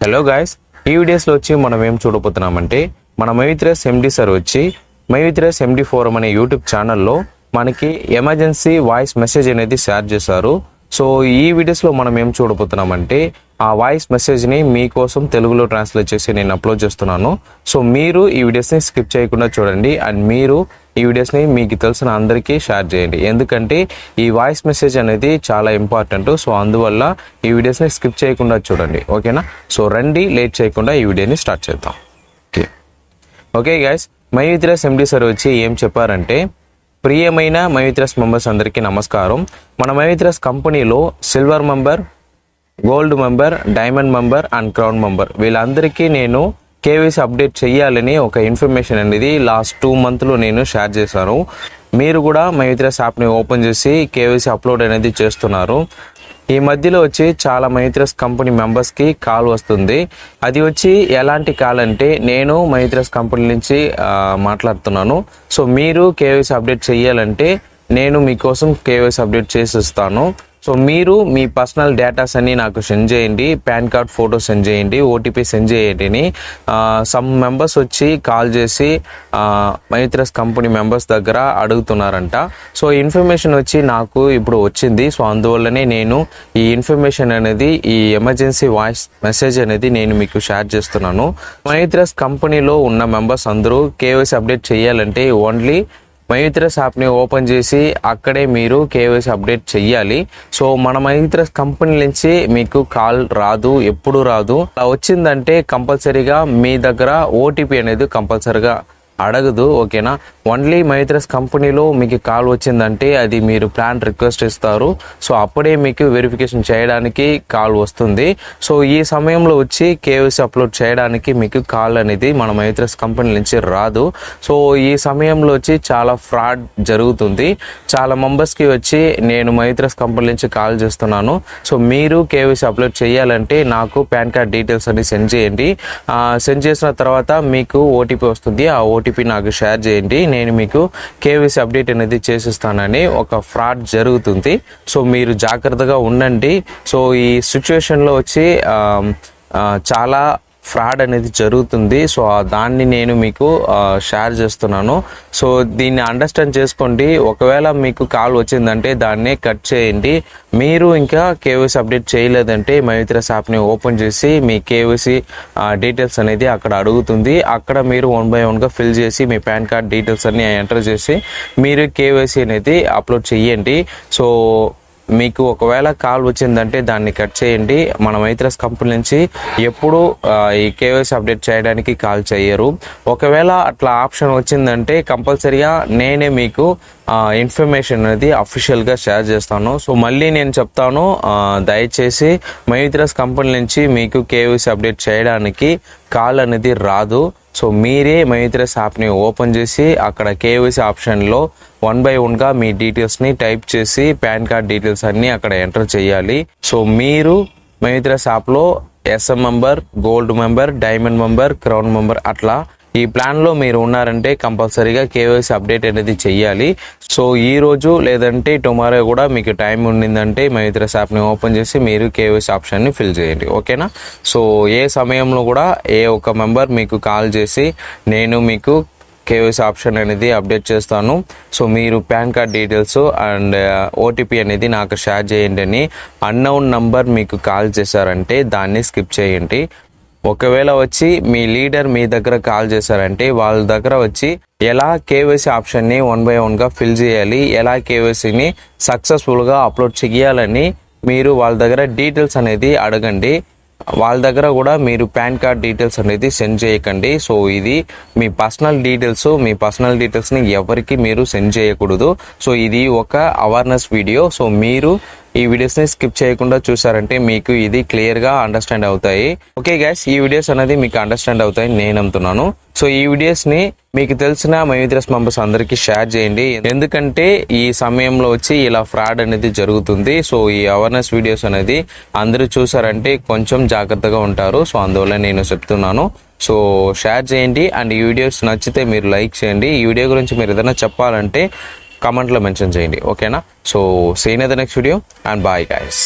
Hello guys, ఈ వీడియోస్లో వచ్చి మనం ఏం చూడబోతున్నామంటే మన మైవిత్రస్ ఎండి సార్ వచ్చి మైవిత్రస్ ఎండి ఫోరం అనే యూట్యూబ్ ఛానల్లో మనకి ఎమర్జెన్సీ వాయిస్ మెసేజ్ అనేది షేర్ చేశారు. సో ఈ వీడియోస్లో మనం ఏం చూడబోతున్నామంటే ఆ వాయిస్ మెసేజ్ని మీకోసం తెలుగులో ట్రాన్స్లేట్ చేసి నేను అప్లోడ్ చేస్తున్నాను. సో మీరు ఈ వీడియోస్ని స్కిప్ చేయకుండా చూడండి అండ్ మీరు ఈ వీడియోస్ని మీకు తెలిసిన అందరికీ షేర్ చేయండి, ఎందుకంటే ఈ వాయిస్ మెసేజ్ అనేది చాలా ఇంపార్టెంట్. సో అందువల్ల ఈ వీడియోస్ని స్కిప్ చేయకుండా చూడండి, ఓకేనా? సో రండి, లేట్ చేయకుండా ఈ వీడియోని స్టార్ట్ చేద్దాం. ఓకే గైస్, మైవిత్రస్ ఎండి సార్ వచ్చి ఏం చెప్పారంటే, ప్రియమైన మైవిత్రస్ మెంబర్స్ అందరికీ నమస్కారం. మన మైవిత్రస్ కంపెనీలో silver member, gold member, diamond member and crown member వీళ్ళందరికీ నేను కేవైసీ అప్డేట్ చేయాలని ఒక ఇన్ఫర్మేషన్ అనేది లాస్ట్ 2 months నేను షేర్ చేశాను. మీరు కూడా మైవిత్రస్ యాప్ని ఓపెన్ చేసి కేవైసీ అప్లోడ్ అనేది చేస్తున్నారు. ఈ మధ్యలో వచ్చి చాలా మైవిత్రస్ కంపెనీ మెంబర్స్కి కాల్ వస్తుంది. అది వచ్చి ఎలాంటి కాల్ అంటే, నేను మైవిత్రస్ కంపెనీ నుంచి మాట్లాడుతున్నాను. సో మీరు కేవైసీ అప్డేట్ చేయాలంటే నేను మీకోసం కేవైసీ అప్డేట్ చేసి ఇస్తాను. సో మీరు మీ పర్సనల్ డేటాస్ అన్ని నాకు సెండ్ చేయండి, పాన్ కార్డ్ ఫోటో సెండ్ చేయండి, ఓటీపీ సెండ్ చేయండి అని సమ్ మెంబర్స్ వచ్చి కాల్ చేసి మైవిత్రస్ కంపెనీ మెంబర్స్ దగ్గర అడుగుతున్నారంట. సో ఇన్ఫర్మేషన్ వచ్చి నాకు ఇప్పుడు వచ్చింది. సో అందువల్లనే నేను ఈ ఇన్ఫర్మేషన్ అనేది, ఈ ఎమర్జెన్సీ వాయిస్ మెసేజ్ అనేది నేను మీకు షేర్ చేస్తున్నాను. మైవిత్రస్ కంపెనీలో ఉన్న మెంబర్స్ అందరూ కేవైసీ అప్డేట్ చేయాలంటే ఓన్లీ మైవిత్రస్ యాప్ని ఓపెన్ చేసి అక్కడే మీరు కేవైసీ అప్డేట్ చెయ్యాలి. సో మన మైవిత్రస్ కంపెనీ నుంచి మీకు కాల్ రాదు, ఎప్పుడు రాదు. అలా వచ్చిందంటే కంపల్సరీగా మీ దగ్గర ఓటీపీ అనేది కంపల్సరీగా అడగదు, ఓకేనా? ఓన్లీ మైవిత్రస్ కంపెనీలో మీకు కాల్ వచ్చిందంటే అది మీరు ప్లాన్ రిక్వెస్ట్ ఇస్తారు. సో అప్పుడే మీకు వెరిఫికేషన్ చేయడానికి కాల్ వస్తుంది. సో ఈ సమయంలో వచ్చి కేవైసీ అప్లోడ్ చేయడానికి మీకు కాల్ అనేది మన మైవిత్రస్ కంపెనీ నుంచి రాదు. సో ఈ సమయంలో వచ్చి చాలా ఫ్రాడ్ జరుగుతుంది. చాలా మెంబర్స్కి వచ్చి నేను మైవిత్రస్ కంపెనీ నుంచి కాల్ చేస్తున్నాను, సో మీరు కేవైసీ అప్లోడ్ చేయాలంటే నాకు పాన్ కార్డ్ డీటెయిల్స్ అన్ని సెండ్ చేయండి. సెండ్ చేసిన తర్వాత మీకు ఓటీపీ వస్తుంది, ఆ ఓటీపీ నాకు షేర్ చేయండి, నేను మీకు కేవైసీ అప్డేట్ అనేది చేసిస్తానని ఒక ఫ్రాడ్ జరుగుతుంది. సో మీరు జాగ్రత్తగా ఉండండి. సో ఈ సిచ్యువేషన్లో వచ్చి చాలా ఫ్రాడ్ అనేది జరుగుతుంది. సో దాన్ని నేను మీకు షేర్ చేస్తున్నాను. సో దీన్ని అండర్స్టాండ్ చేసుకోండి. ఒకవేళ మీకు కాల్ వచ్చిందంటే దాన్ని కట్ చేయండి. మీరు ఇంకా కేవైసీ అప్డేట్ చేయలేదంటే మైవిత్రస్ యాప్ని ఓపెన్ చేసి మీ కేవైసీ డీటెయిల్స్ అనేది అక్కడ అడుగుతుంది. అక్కడ మీరు 1 by 1గా ఫిల్ చేసి మీ పాన్ కార్డ్ డీటెయిల్స్ అన్ని ఎంటర్ చేసి మీరు కేవైసీ అనేది అప్లోడ్ చేయండి. సో మీకు ఒకవేళ కాల్ వచ్చిందంటే దాన్ని కట్ చేయండి. మన మైవిత్రస్ కంపెనీ నుంచి ఎప్పుడు ఈ కేవైసీ అప్డేట్ చేయడానికి కాల్ చేయరు. ఒకవేళ అట్లా ఆప్షన్ వచ్చిందంటే కంపల్సరీగా నేనే మీకు ఇన్ఫర్మేషన్ అనేది అఫీషియల్గా షేర్ చేస్తాను. సో మళ్ళీ నేను చెప్తాను, దయచేసి మైవిత్రస్ కంపెనీ నుంచి మీకు కేవైసీ అప్డేట్ చేయడానికి కాల్ అనేది రాదు. సో మీరే మైవిత్రస్ యాప్ని ఓపెన్ చేసి అక్కడ కేవైసీ ఆప్షన్లో 1 by 1గా మీ డీటెయిల్స్ని టైప్ చేసి పాన్ కార్డ్ డీటెయిల్స్ అన్నీ అక్కడ ఎంటర్ చేయాలి. సో మీరు మైవిత్రస్ యాప్లో SM member, gold member, diamond member, crown member అట్లా ఈ ప్లాన్లో మీరు ఉన్నారంటే కంపల్సరీగా కేవైసీ అప్డేట్ అనేది చెయ్యాలి. సో ఈ రోజు లేదంటే టుమారో కూడా మీకు టైం ఉండిందంటే మైవిత్రస్ యాప్ని ఓపెన్ చేసి మీరు కేవైసీ ఆప్షన్ని ఫిల్ చేయండి, ఓకేనా? సో ఏ సమయంలో కూడా ఏ ఒక్క మెంబర్ మీకు కాల్ చేసి నేను మీకు కేవైసీ ఆప్షన్ అనేది అప్డేట్ చేస్తాను, సో మీరు pan card details and OTP అనేది నాకు షేర్ చేయండి అని అన్నౌన్ నంబర్ మీకు కాల్ చేశారంటే దాన్ని స్కిప్ చేయండి. ఒకవేళ వచ్చి మీ లీడర్ మీ దగ్గర కాల్ చేశారంటే వాళ్ళ దగ్గర వచ్చి ఎలా కేవైసీ ఆప్షన్ని 1 by 1గా ఫిల్ చేయాలి, ఎలా కేవైసీని సక్సెస్ఫుల్గా అప్లోడ్ చేయాలని మీరు వాళ్ళ దగ్గర డీటెయిల్స్ అనేది అడగండి. వాళ్ళ దగ్గర కూడా మీరు పాన్ కార్డ్ డీటెయిల్స్ అనేది సెండ్ చేయకండి. సో ఇది మీ పర్సనల్ డీటెయిల్స్ని ఎవరికి మీరు సెండ్ చేయకూడదు. సో ఇది ఒక అవేర్నెస్ వీడియో. సో మీరు ఈ వీడియోస్ని స్కిప్ చేయకుండా చూసారంటే మీకు ఇది క్లియర్గా అండర్స్టాండ్ అవుతాయి. ఓకే గైస్, ఈ వీడియోస్ అనేది మీకు అండర్స్టాండ్ అవుతాయి నేను నమ్ముతున్నాను. సో ఈ వీడియోస్ని మీకు తెలిసిన మైవిత్రస్ మెంబర్స్ అందరికీ షేర్ చేయండి, ఎందుకంటే ఈ సమయంలో వచ్చి ఇలా ఫ్రాడ్ అనేది జరుగుతుంది. సో ఈ అవేర్నెస్ వీడియోస్ అనేది అందరూ చూసారంటే కొంచెం జాగ్రత్తగా ఉంటారు. సో అందువల్ల నేను చెప్తున్నాను. సో షేర్ చేయండి అండ్ ఈ వీడియోస్ నచ్చితే మీరు లైక్ చేయండి. ఈ వీడియో గురించి మీరు ఏదైనా చెప్పాలంటే కామెంట్లో మెన్షన్ చేయండి, ఓకేనా? So see you in the next video and bye guys.